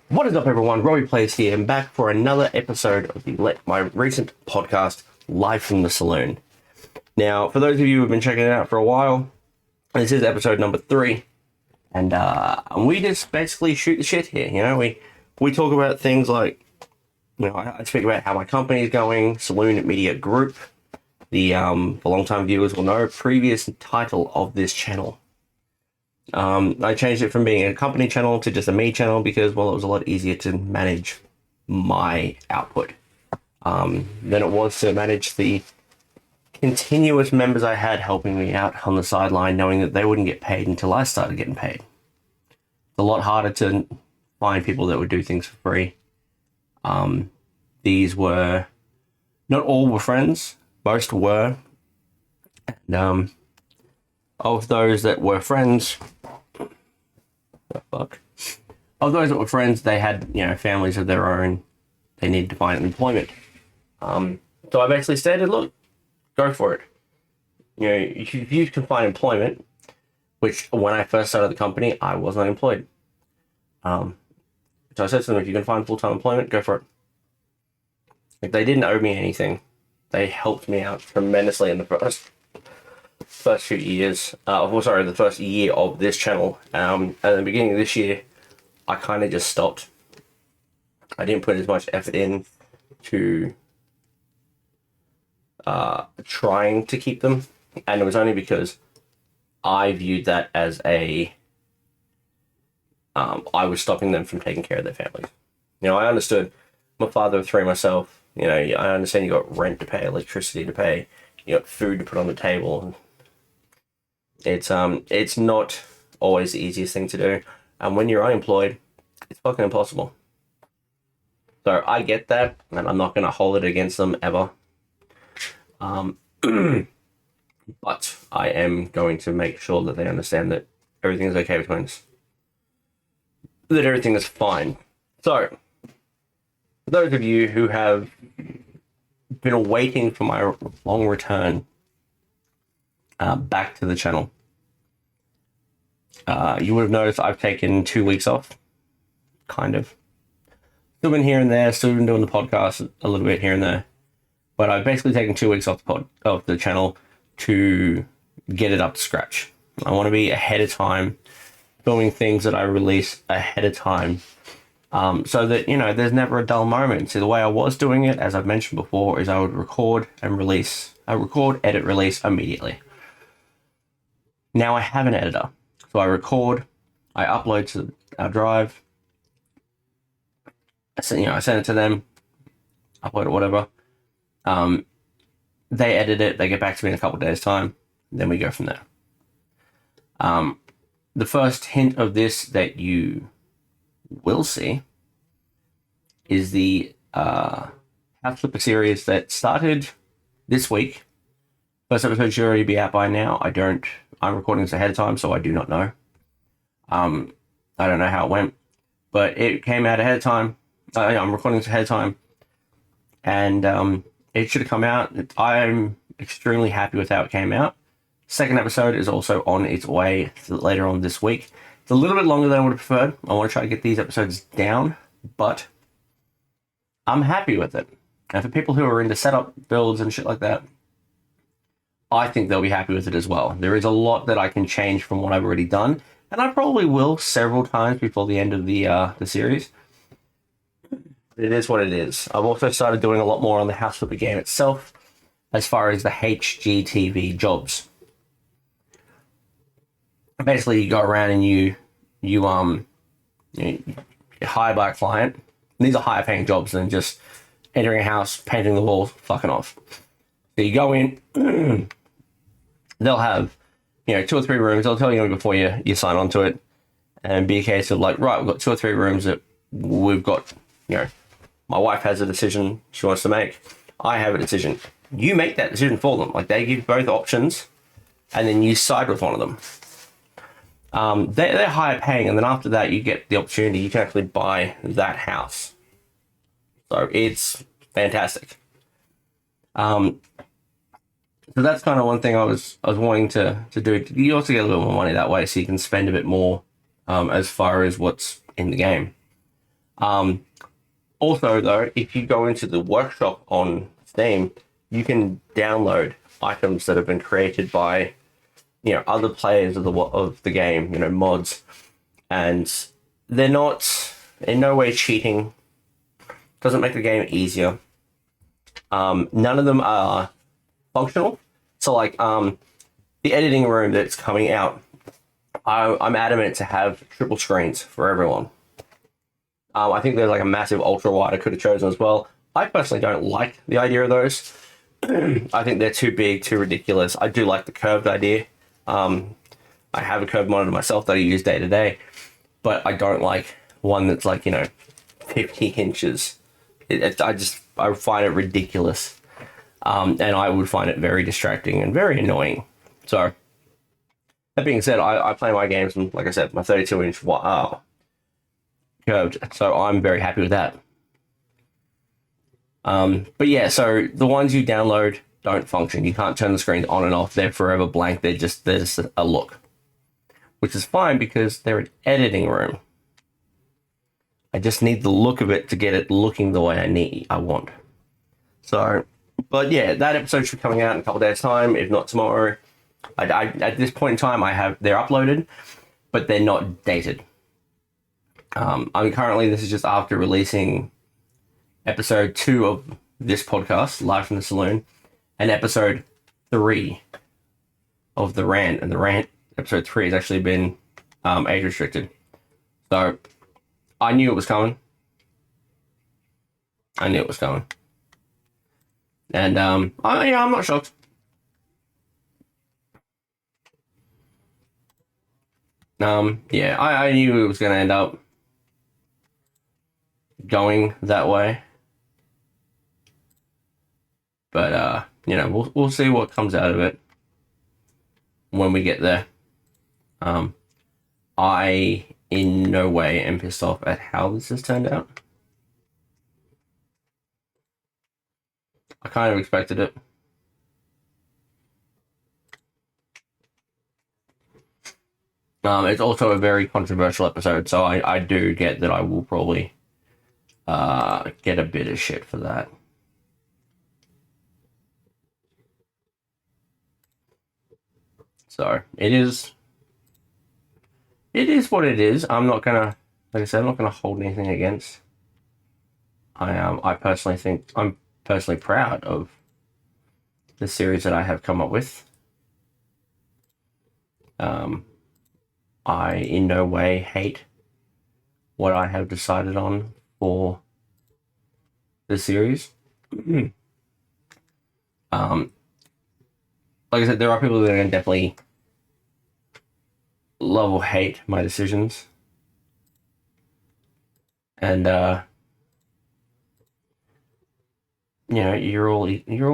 What is up, everyone? Robbie Plays here, and back for another episode of my recent podcast, Live from the Saloon. Now, for those of you who have been checking it out for a while, this is episode number 3, and we just basically shoot the shit here. You know, we talk about things like, you know, I speak about how my company is going, Saloon Media Group. The long-time viewers will know, previous title of this channel. I changed it from being a company channel to just a me channel because, well, it was a lot easier to manage my output than it was to manage the continuous members I had helping me out on the sideline, knowing that they wouldn't get paid until I started getting paid. It's a lot harder to find people that would do things for free. These were, not all were friends, most were. And of those that were friends, of those that were friends, they had, you know, families of their own. They needed to find employment. So I basically stated, look, go for it. You know, if you can find employment, which when I first started the company, I was not employed. So I said to them, if you can find full-time employment, go for it. If they didn't owe me anything, they helped me out tremendously in the first few years. The first year of this channel. At the beginning of this year, I kind of just stopped. I didn't put as much effort in to trying to keep them, and it was only because I viewed that as I was stopping them from taking care of their families. You know, I understood. I'm a father of 3 myself. You know, I understand you got rent to pay, electricity to pay, you got food to put on the table. It's not always the easiest thing to do, and when you're unemployed, it's fucking impossible. So I get that, and I'm not going to hold it against them ever. But I am going to make sure that they understand that everything is okay between us, that everything is fine. So, for those of you who have been waiting for my long return back to the channel, you would have noticed I've taken 2 weeks off, kind of. Still been here and there, still been doing the podcast a little bit here and there, but I've basically taken 2 weeks off the channel to get it up to scratch. I want to be ahead of time, filming things that I release ahead of time, so that, you know, there's never a dull moment. See, the way I was doing it, as I've mentioned before, is I would record and release. I record, edit, release immediately. Now I have an editor. So I record, I upload to our drive, I send it to them, upload it, whatever. They edit it, they get back to me in a couple of days' time, then we go from there. The first hint of this that you will see is the House Flipper series that started this week. First episode should already be out by now. I'm recording this ahead of time, so I do not know. I don't know how it went, but it came out ahead of time. I'm recording this ahead of time, and it should have come out. I'm extremely happy with how it came out. Second episode is also on its way later on this week. It's a little bit longer than I would have preferred. I want to try to get these episodes down, but I'm happy with it. And for people who are into setup builds and shit like that, I think they'll be happy with it as well. There is a lot that I can change from what I've already done, and I probably will several times before the end of the series. It is what it is. I've also started doing a lot more on the House Flipper game itself, as far as the HGTV jobs. Basically, you go around and you hire by a client. These are higher paying jobs than just entering a house, painting the walls, fucking off. So you go in, they'll have, 2 or 3 rooms. They'll tell you before you sign on to it, and be a case of like, right, we've got 2 or 3 rooms that we've got, my wife has a decision she wants to make. I have a decision. You make that decision for them. Like, they give both options, and then you side with one of them. They're higher paying, and then after that, you get the opportunity. You can actually buy that house. So it's fantastic. So that's kind of one thing I was wanting to do. You also get a little more money that way, so you can spend a bit more as far as what's in the game. Also, though, if you go into the workshop on Steam, you can download items that have been created by other players of the game, mods, and they're not in no way cheating. Doesn't make the game easier. None of them are functional. So, like the editing room that's coming out, I'm adamant to have triple screens for everyone. I think there's like a massive ultra wide I could have chosen as well. I personally don't like the idea of those. I think they're too big, too ridiculous. I do like the curved idea. I have a curved monitor myself that I use day to day, but I don't like one that's like 50 inches. I find it ridiculous, and I would find it very distracting and very annoying. So that being said, I play my games, and like I said, my 32-inch curved, so I'm very happy with that. But yeah, so the ones you download don't function. You can't turn the screens on and off. They're forever blank. They're just a look, which is fine because they're an editing room. I just need the look of it to get it looking the way I want. So, but yeah, that episode should be coming out in a couple of days' time, if not tomorrow. I at this point in time, they're uploaded, but they're not dated. Currently, this is just after releasing episode 2 of this podcast, Live from the Saloon, and episode 3 of The Rant. And The Rant, episode 3, has actually been age restricted. So I knew it was coming. And I'm not shocked. I knew it was going to end up going that way. But, we'll see what comes out of it when we get there. I, in no way, am pissed off at how this has turned out. I kind of expected it. It's also a very controversial episode, so I do get that I will probably get a bit of shit for that. So it is what it is. I'm not gonna, like I said, I'm not gonna hold anything against. I personally think I'm personally proud of the series that I have come up with. I in no way hate what I have decided on for the series. Like I said, there are people that are going to definitely love or hate my decisions. And you're all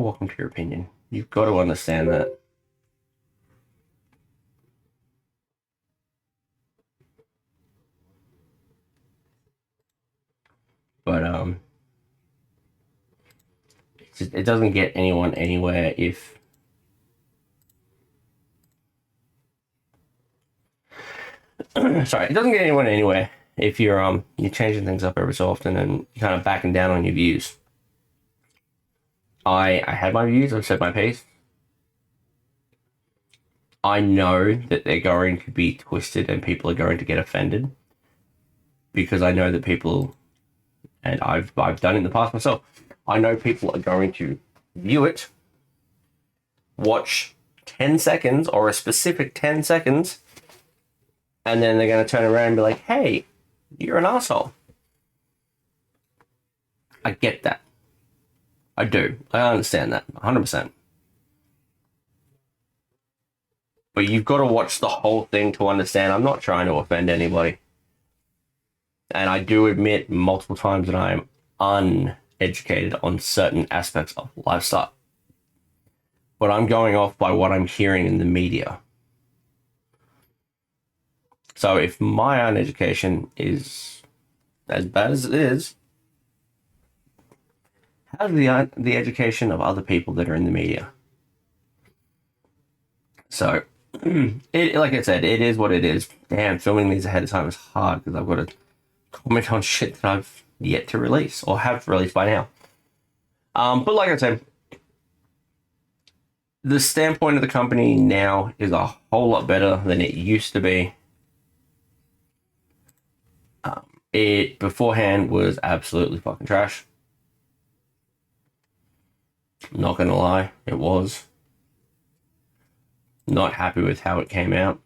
welcome to your opinion. You've got to understand that. But it doesn't get anyone anywhere if sorry, it doesn't get anyone anywhere if you're changing things up every so often and kind of backing down on your views. I had my views. I've said my piece. I know that they're going to be twisted and people are going to get offended because I know that people, and I've done it in the past myself. I know people are going to view it, watch 10 seconds or a specific 10 seconds, and then they're going to turn around and be like, hey, you're an asshole. I get that. I do. I understand that 100%. But you've got to watch the whole thing to understand. I'm not trying to offend anybody. And I do admit multiple times that I am uneducated on certain aspects of lifestyle. But I'm going off by what I'm hearing in the media. So if my uneducation is as bad as it is, how's the education of other people that are in the media? So, like I said, it is what it is. Damn, filming these ahead of time is hard because I've got to comment on shit that I've yet to release or have released by now. But like I said, the standpoint of the company now is a whole lot better than it used to be. It beforehand was absolutely fucking trash. Not gonna lie, it was. Not happy with how it came out.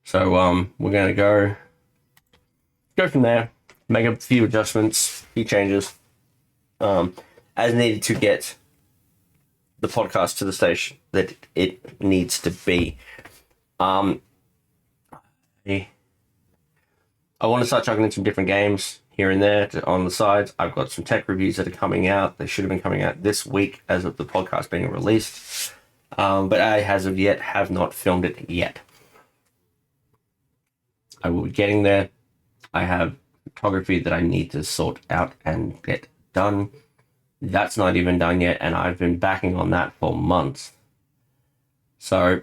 So we're gonna go from there, make a few adjustments, few changes, as needed to get the podcast to the station that it needs to be. I want to start chugging in some different games here and there on the sides. I've got some tech reviews that are coming out. They should have been coming out this week as of the podcast being released. But I, as of yet, have not filmed it yet. I will be getting there. I have photography that I need to sort out and get done. That's not even done yet, and I've been backing on that for months. So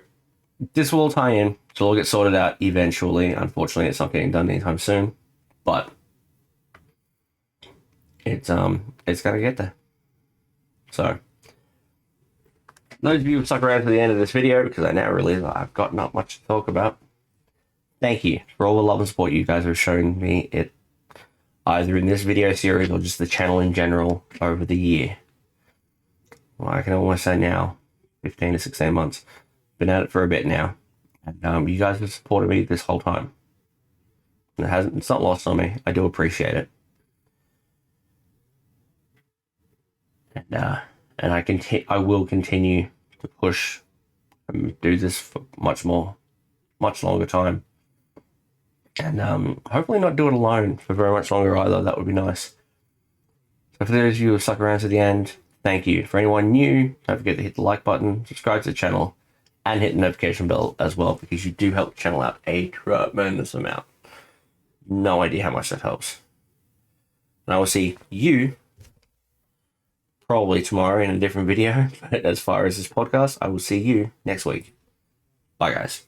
this will all tie in. It'll all get sorted out eventually. Unfortunately, it's not getting done anytime soon, but it's gonna get there. So those of you who stuck around to the end of this video, because I now realize I've got not much to talk about, thank you for all the love and support you guys have shown me, it either in this video series or just the channel in general over the year. Well, I can almost say now, 15 to 16 months. Been at it for a bit now. And you guys have supported me this whole time. It's not lost on me. I do appreciate it. And I will continue to push and do this for much longer time. And hopefully not do it alone for very much longer either. That would be nice. So for those of you who have stuck around to the end, thank you. For anyone new, don't forget to hit the like button, subscribe to the channel, and hit the notification bell as well, because you do help the channel out a tremendous amount. No idea how much that helps. And I will see you probably tomorrow in a different video. But as far as this podcast, I will see you next week. Bye, guys.